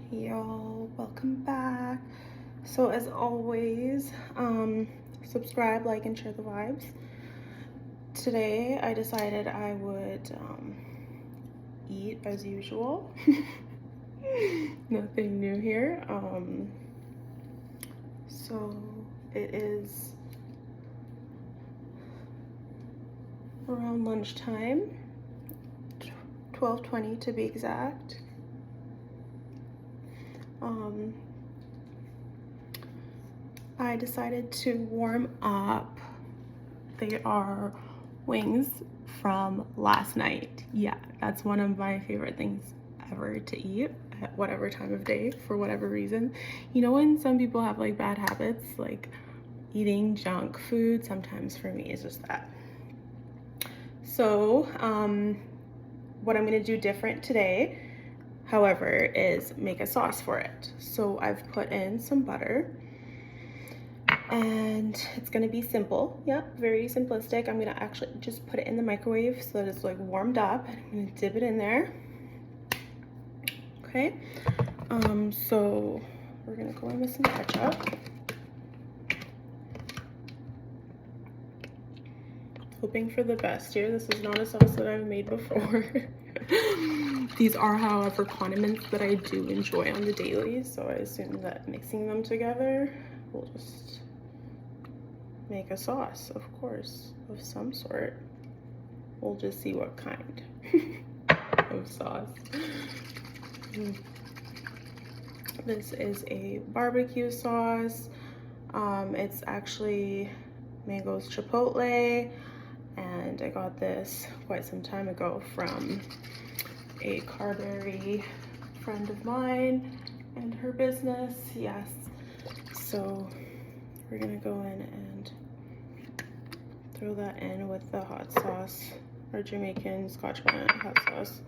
Y'all, welcome back. So as always, subscribe, like, and share the vibes. Today I decided I would eat as usual. Nothing new here. So it is around lunchtime, 12:20 to be exact. I decided to warm up. They are wings from last night. Yeah, that's one of my favorite things ever to eat at whatever time of day for whatever reason. You know, when some people have like bad habits, like eating junk food, sometimes for me it's just that. So what I'm gonna do different today, however, is make a sauce for it. So I've put in some butter, and it's gonna be simple. Yep, very simplistic. I'm gonna actually just put it in the microwave so that it's like warmed up. I'm gonna dip it in there. Okay, so we're gonna go in with some ketchup. Hoping for the best here. This is not a sauce that I've made before. These are, however, condiments that I do enjoy on the daily, so I assume that mixing them together will just make a sauce, of course, of some sort. We'll just see what kind of sauce. This is a barbecue sauce. It's actually Mango's Chipotle, and I got this quite some time ago from a Carberry friend of mine and her business. Yes, so we're gonna go in and throw that in with the hot sauce, or Jamaican Scotch bonnet hot sauce.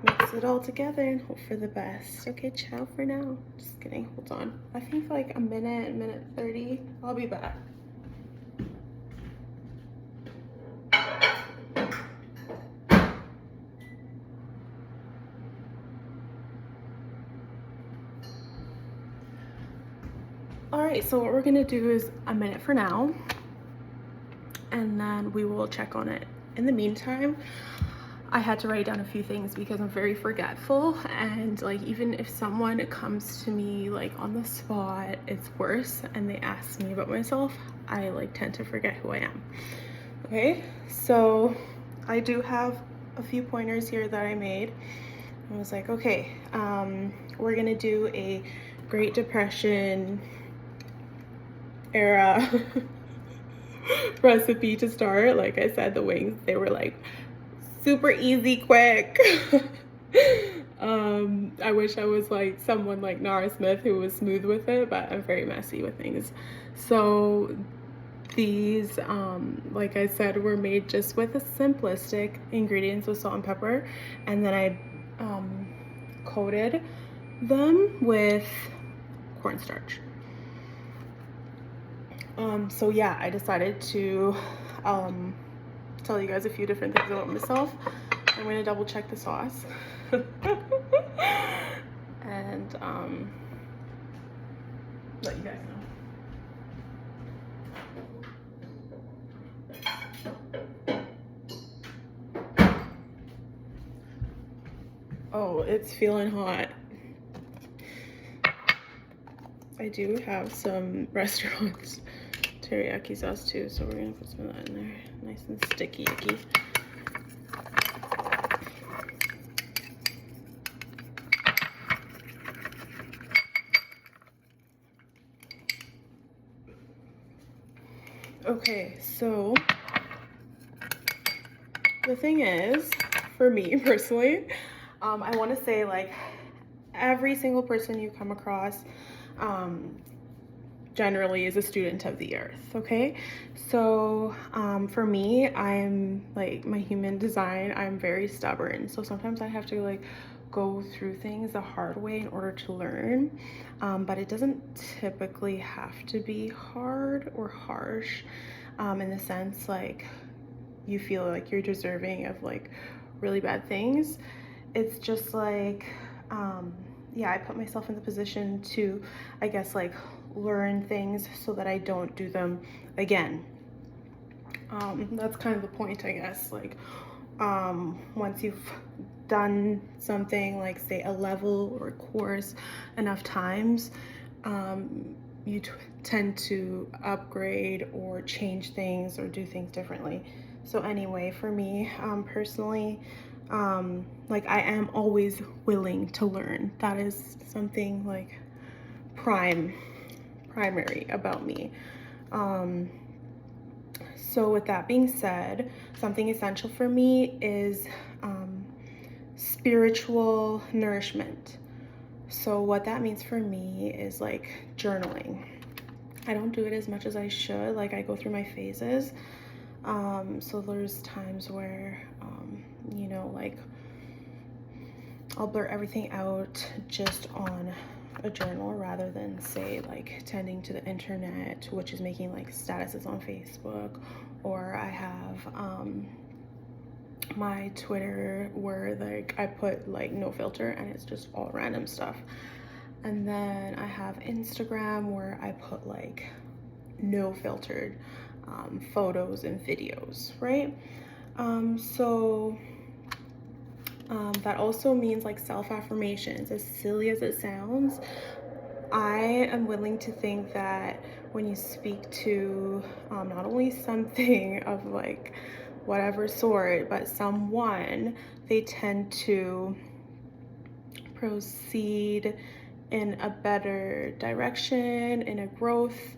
Mix it all together and hope for the best. Okay, ciao for now. Just kidding, hold on. I think for like a minute 30, I'll be back. All right, so what we're gonna do is a minute for now, and then we will check on it. In the meantime, I had to write down a few things because I'm very forgetful, and like even if someone comes to me like on the spot, it's worse, and they ask me about myself, I like tend to forget who I am. Okay, so I do have a few pointers here that I made. I was like, okay, we're gonna do a Great Depression era recipe to start. Like I said, the wings, they were like super easy, quick. I wish I was like someone like Nara Smith who was smooth with it, but I'm very messy with things. So these, like I said, were made just with the simplistic ingredients with salt and pepper, and then I coated them with cornstarch. So yeah, I decided to tell you guys a few different things about myself. I'm gonna double check the sauce. And let you guys know. Oh, it's feeling hot. I do have some restaurant teriyaki sauce too, so we're gonna put some of that in there. Nice and sticky icky. Okay, so the thing is, for me personally, I want to say like every single person you come across generally is a student of the earth. Okay, so for me, I'm like my human design, I'm very stubborn, so sometimes I have to like go through things the hard way in order to learn, but it doesn't typically have to be hard or harsh, in the sense like you feel like you're deserving of like really bad things. it's just like, yeah, I put myself in the position to, I guess, like learn things so that I don't do them again. That's kind of the point, I guess. Like, once you've done something, like say a level or a course enough times, you tend to upgrade or change things or do things differently. So anyway, for me, personally, like I am always willing to learn. That is something like primary about me. So with that being said, something essential for me is spiritual nourishment. So what that means for me is like journaling. I don't do it as much as I should. Like I go through my phases. So there's times where, you know, like I'll blurt everything out just on a journal rather than say like tending to the internet, which is making like statuses on Facebook, or I have my Twitter where like I put like no filter and it's just all random stuff. And then I have Instagram where I put like no filtered photos and videos, right? That also means like self-affirmations. As silly as it sounds, I am willing to think that when you speak to not only something of like whatever sort, but someone, they tend to proceed in a better direction, in a growth,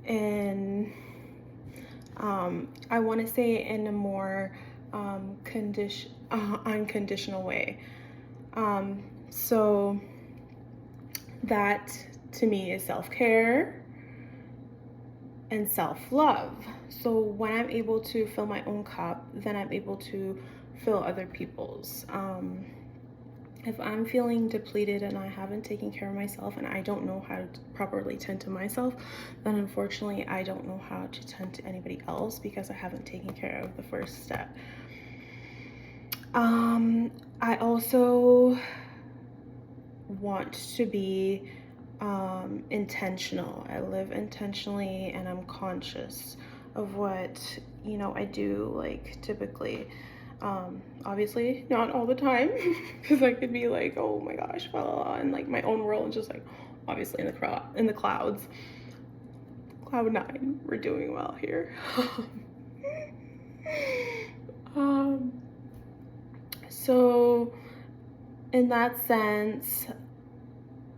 in I want to say in a more unconditional way. So that to me is self-care and self-love. So when I'm able to fill my own cup, then I'm able to fill other people's. If I'm feeling depleted and I haven't taken care of myself and I don't know how to properly tend to myself, then unfortunately I don't know how to tend to anybody else because I haven't taken care of the first step. I also want to be intentional. I live intentionally and I'm conscious of what, you know, I do, like typically. Obviously not all the time because I could be like, oh my gosh, blah, blah, blah, and like my own world is just like obviously in the clouds. Cloud 9, we're doing well here. So in that sense,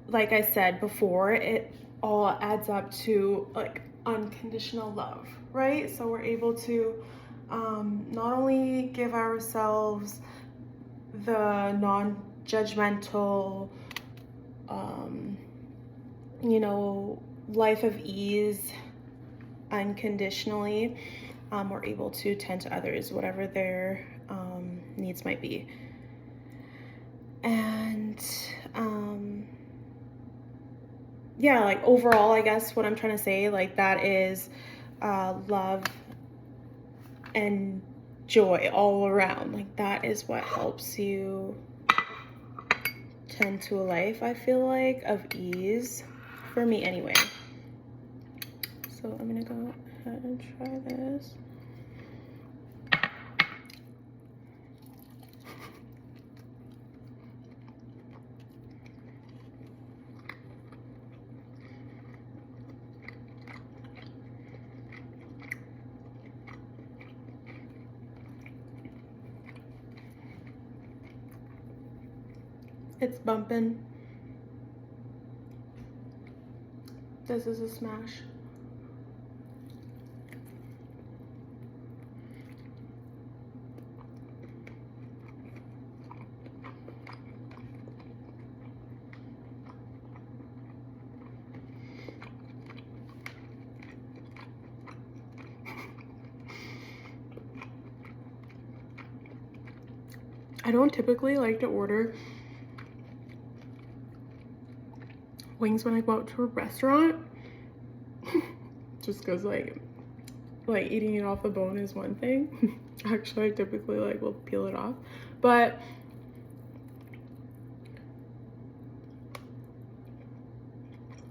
like I said before, it all adds up to like unconditional love, right? So we're able to not only give ourselves the non-judgmental, you know, life of ease unconditionally, we're able to tend to others, whatever their needs might be. And yeah, like overall, I guess what I'm trying to say, like that is love and joy all around. Like that is what helps you tend to a life, I feel like, of ease, for me anyway. So I'm gonna go ahead and try this. It's bumping. This is a smash. I don't typically like to order wings when I go out to a restaurant just because like eating it off the bone is one thing. Actually, I typically like will peel it off, but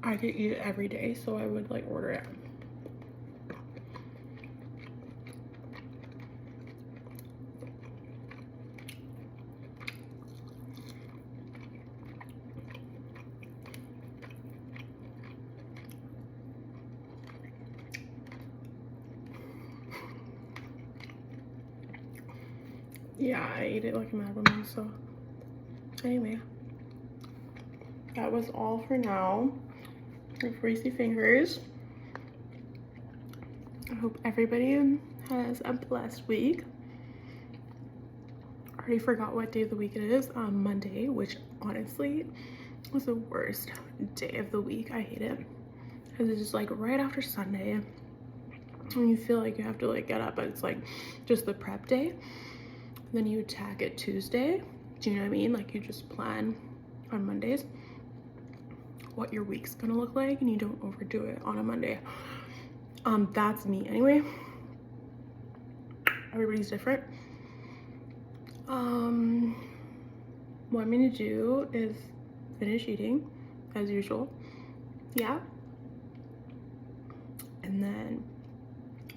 I could eat it every day, so I would like order it. Yeah, I ate it like a mad woman, so anyway, that was all for now. Greasy fingers. I hope everybody has a blessed week. I already forgot what day of the week it is. Monday, which honestly was the worst day of the week. I hate it because it's just like right after Sunday and you feel like you have to like get up, but it's like just the prep day. Then you attack it Tuesday. Do you know what I mean? Like you just plan on Mondays what your week's gonna look like and you don't overdo it on a Monday. That's me anyway. Everybody's different. What I'm gonna do is finish eating as usual. Yeah. And then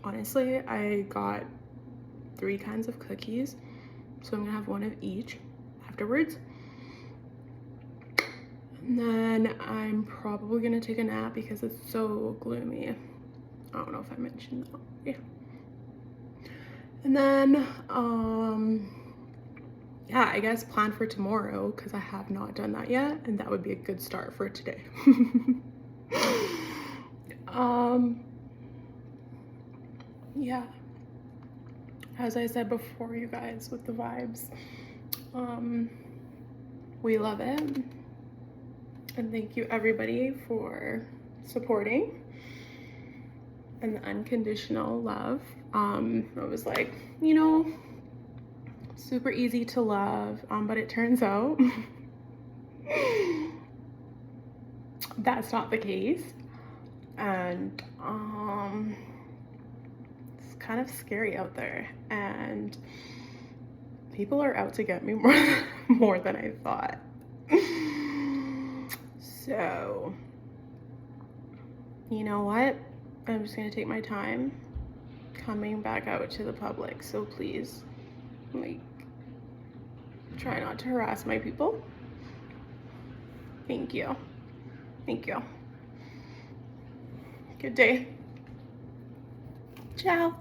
honestly, I got 3 kinds of cookies, so I'm gonna have one of each afterwards. And then I'm probably gonna take a nap because it's so gloomy. I don't know if I mentioned that. Yeah. And then, yeah, I guess plan for tomorrow because I have not done that yet, and that would be a good start for today. Yeah. As I said before, you guys, with the vibes, we love it. And thank you everybody for supporting and the unconditional love. It was like, you know, super easy to love, but it turns out that's not the case. And it's kind of scary out there, and people are out to get me more than I thought. So, you know what? I'm just gonna take my time coming back out to the public. So please, like, try not to harass my people. Thank you. Thank you. Good day. Ciao.